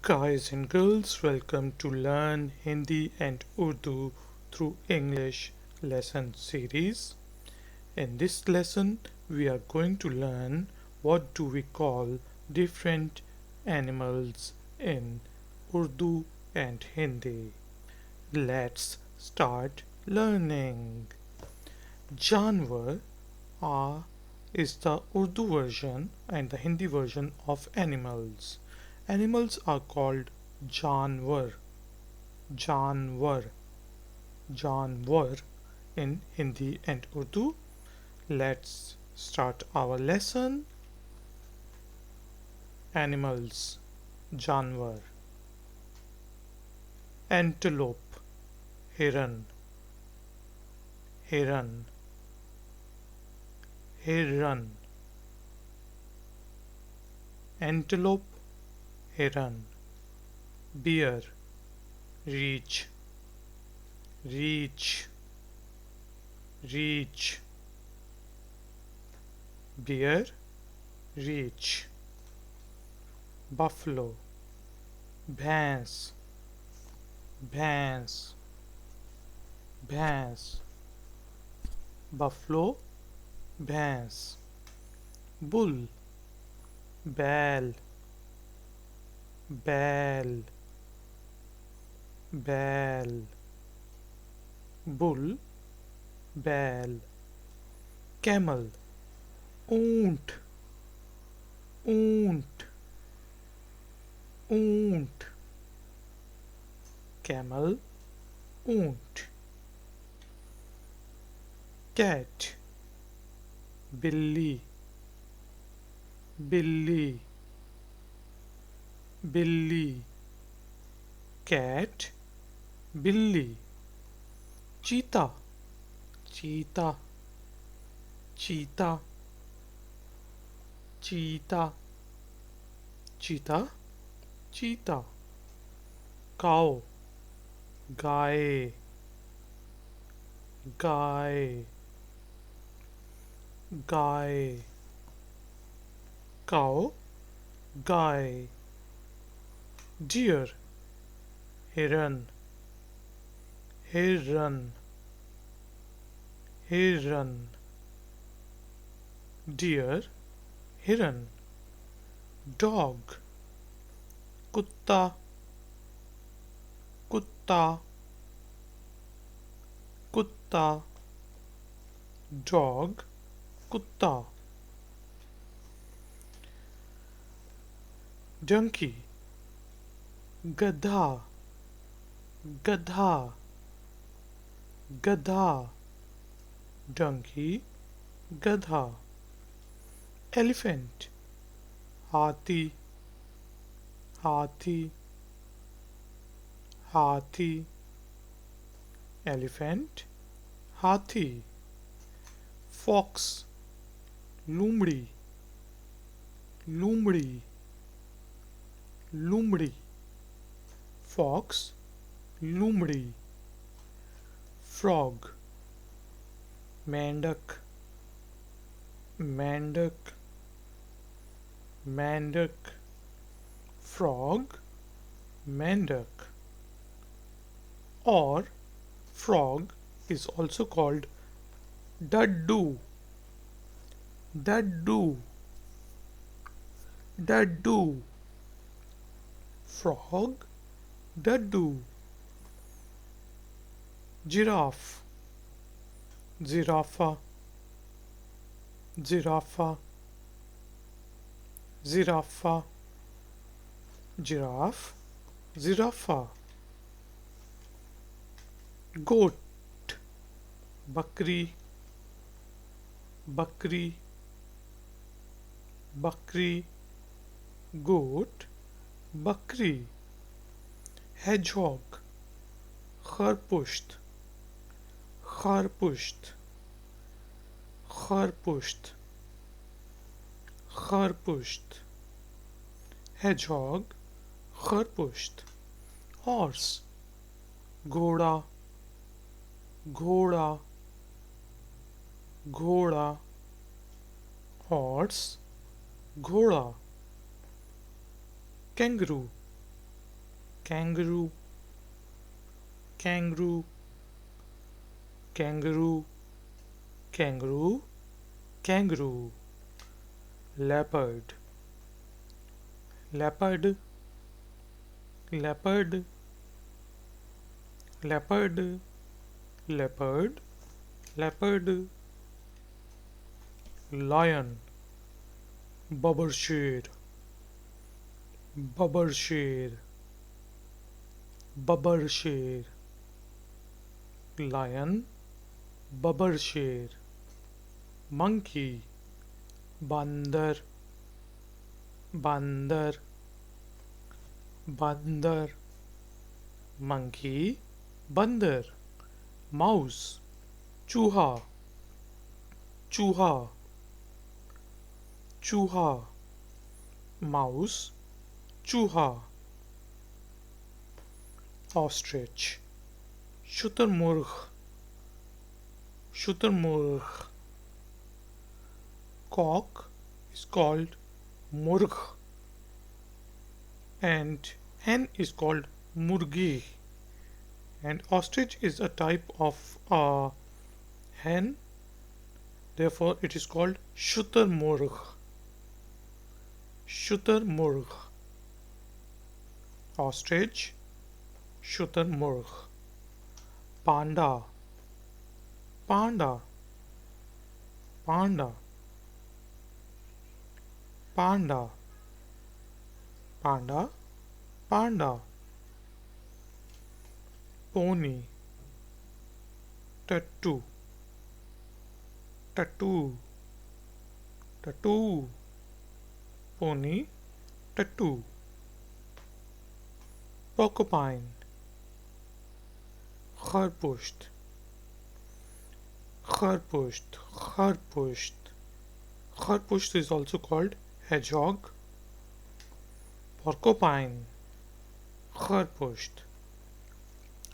Guys and girls, welcome to Learn Hindi and Urdu through English lesson series. In this lesson, we are going to learn what do we call different animals in Urdu and Hindi. Let's start learning. Janwar are is the Urdu version and the Hindi version of animals. Animals are called janwar, janwar, janwar in Hindi and Urdu. Let's start our lesson. Animals, janwar, antelope, heron, heron, heron, antelope, heron, bear, reach, reach, reach, bear, reach, buffalo, भैंस, भैंस, भैंस, buffalo, भैंस, bull, बैल, बैल, बैल, bull, बैल, camel, ऊंट, ऊंट, ऊंट, camel, ऊंट, cat, बिल्ली, बिल्ली, बिल्ली, cat, बिल्ली, चीता, चीता, चीता, चीता, चीता, चीता, cow, गाय, गाय, गाय, cow, गाय, deer, हिरन, हिरन, हिरन, deer, हिरन, dog, कुत्ता, कुत्ता, कुत्ता, dog, कुत्ता, donkey, गधा, गधा, गधा, donkey, गधा, elephant, हाथी, हाथी, हाथी, elephant, हाथी, fox, लोमड़ी, लोमड़ी, लोमड़ी, fox, लोमड़ी, frog, मेंढक, मेंढक, मेंढक, frog, मेंढक, or frog is also called daddu, daddu, daddu, frog, daddu, giraffe, giraffa, giraffa, giraffa, giraffe, giraffa, goat, बकरी, बकरी, बकरी, goat, बकरी, hedgehog, खरपुष्ट, खरपुष्ट, खरपुष्ट, खरपुष्ट, hedgehog, खरपुष्ट, horse, घोड़ा, घोड़ा, घोड़ा, horse, घोड़ा, kangaroo, kangaroo, kangaroo, kangaroo, kangaroo, kangaroo, leopard, leopard, leopard, leopard, leopard, leopard, lion, babur sher, babur sher, babur sher, lion, babur sher, monkey, bandar, bandar, bandar, monkey, bandar, mouse, चूहा, चूहा, चूहा, mouse, चूहा, ostrich, शुतुरमुर्ग, शुतुरमुर्ग, cock is called murg and hen is called murgi, and ostrich is a type of hen, therefore it is called शुतुरमुर्ग, शुतुरमुर्ग, ostrich, शुतुरमुर्ग, panda, panda, panda, panda, panda, panda, pony, tattoo, tattoo, tattoo, pony, tattoo, porcupine, खरपुष्ट, खरपुष्ट, खरपुष्ट, खरपुष्ट is also called hedgehog, porcupine, खरपुष्ट,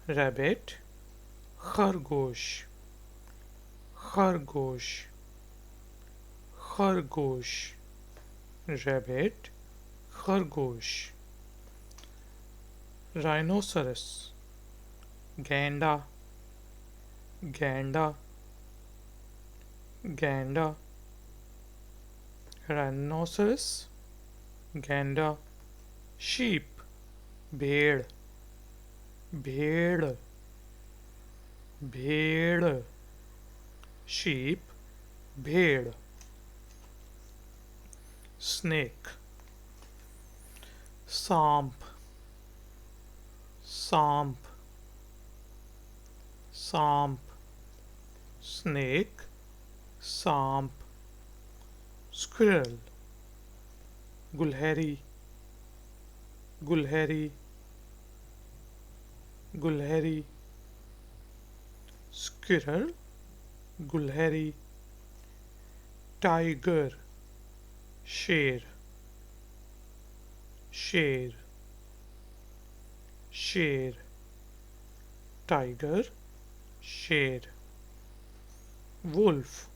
rabbit, खरगोश, खरगोश, खरगोश, rabbit, खरगोश, rhinoceros, gainda, gainda, gainda, rhinoceros, gainda, sheep, भेड़, भेड़, भेड़, sheep, भेड़, snake, सांप, सांप, सांप, snake, सांप, squirrel, गुलहरी, गुलहरी, गुलहरी, squirrel, गुलहरी, tiger, शेर, शेर, शेर, tiger, शेर, wolf,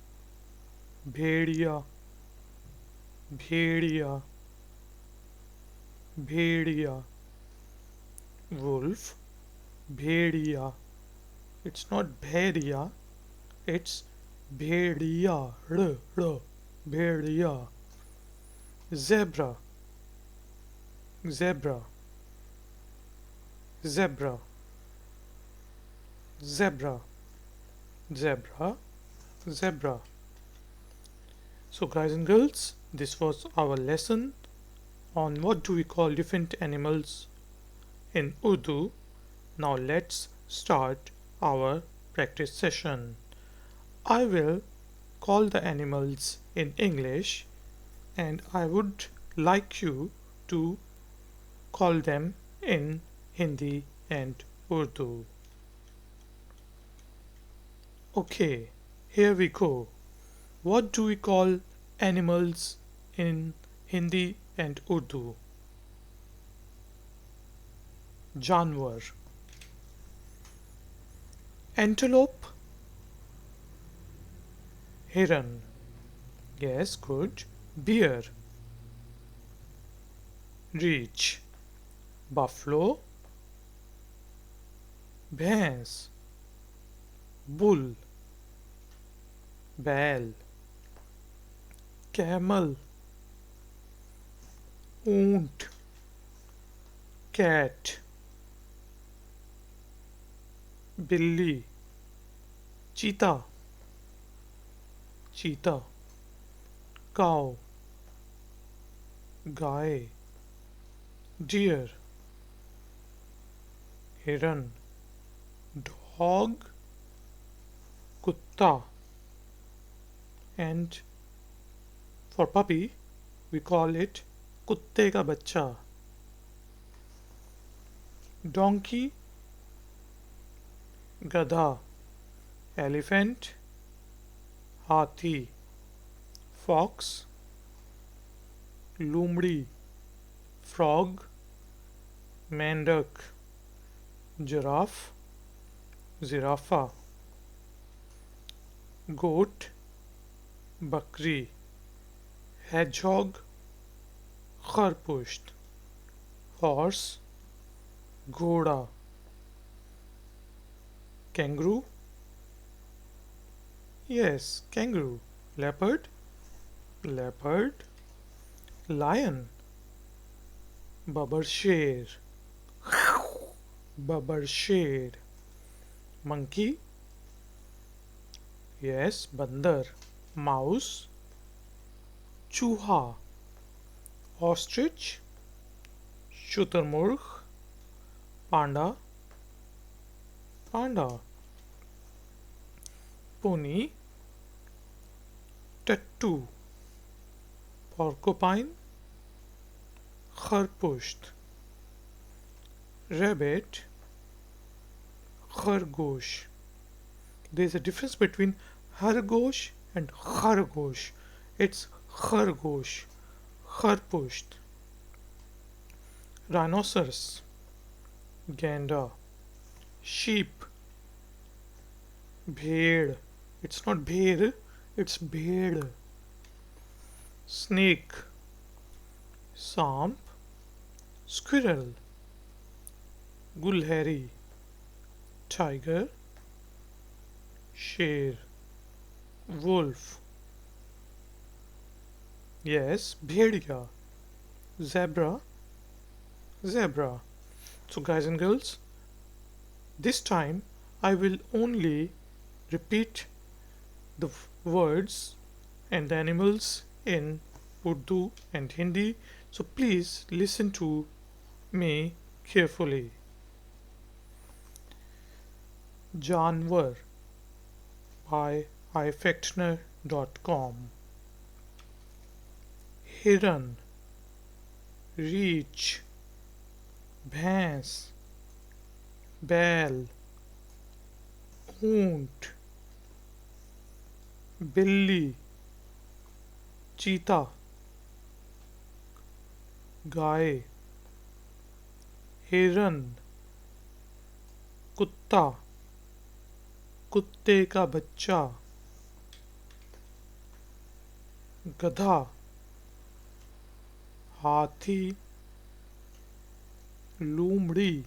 Bhediya, Bhediya, Bhediya, wolf, Bhediya, it's not Bhediya, it's Bhediya, Bhediya, zebra, zebra, zebra, zebra, zebra, zebra. So guys and girls, this was our lesson on what do we call different animals in Urdu. Now let's start our practice session. I will call the animals in English and I would like you to call them in Hindi and Urdu. Okay, here we go. What do we call animals in Hindi and Urdu? Janwar. Antelope. Heron. Yes, good. Bear. Reach. Buffalo, भैंस, bull, बैल, camel, ऊंट, cat, बिल्ली, चीता, चीता, cow, गाय, deer, हिरन, dog, कुत्ता, and for puppy we call it कुत्ते का बच्चा, donkey, गधा, elephant, हाथी, fox, लोमड़ी, frog, मेंढक, giraffe, जिराफा, goat, बकरी, hedgehog, खरगोश, horse, घोड़ा, kangaroo, yes, kangaroo, leopard, leopard, lion, babbar sher, babbar sher, monkey, yes, बंदर, mouse, चूहा, ostrich, शुतुरमुर्ग, पांडा, पांडा, pony, टट्टू, porcupine, खरगोश, rabbit, खरगोश. There is a difference between खरगोश and खरगोश. It's खरगोश, खरगोश. Rhinoceros, gainda, sheep, भेड़. It's not भेड़, it's भेड़. Snake, सांप, squirrel, गुलहरी, tiger, शेर, wolf, yes, Bhediya, zebra, zebra. So guys and girls, this time I will only repeat the words and the animals in Urdu and Hindi. So please listen to me carefully. Janwar by ifactner.com. Hiran, reach, भैंस, बैल, ऊंट, बिल्ली, चीता, गाय, हिरन, कुत्ता, कुत्ते का बच्चा, गधा, हाथी, लोमड़ी,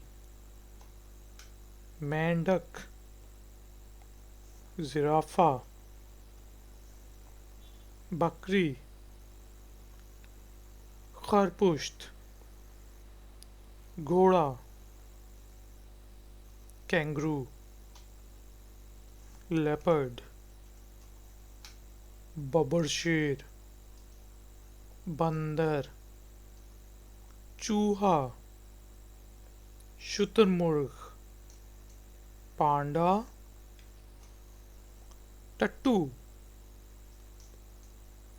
मेंढक, जिराफा, बकरी, खरगोश, घोड़ा, kangaroo, leopard, बब्बर शेर, बंदर, चूहा, शुतुरमुर्ग, पांडा, टट्टू,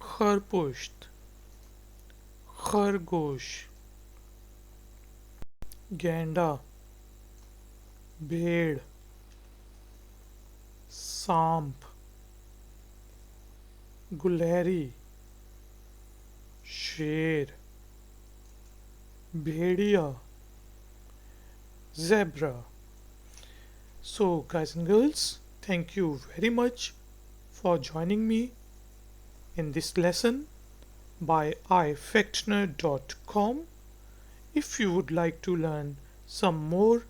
खरगोश, खरगोश, गैंडा, भेड़, सांप, गुलहरी, शेर, भेड़िया, zebra. So guys and girls, thank you very much for joining me in this lesson by ifactner.com. If you would like to learn some more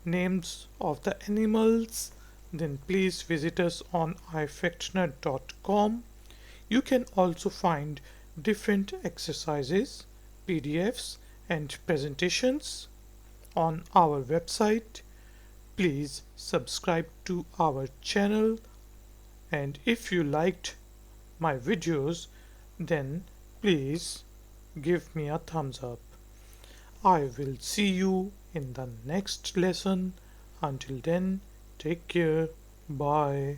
names of the animals, then please visit us on ifactner.com. You can also find different exercises, PDFs, and presentations on our website. Please subscribe to our channel, and if you liked my videos, then please give me a thumbs up. I will see you in the next lesson. Until then, take care. Bye.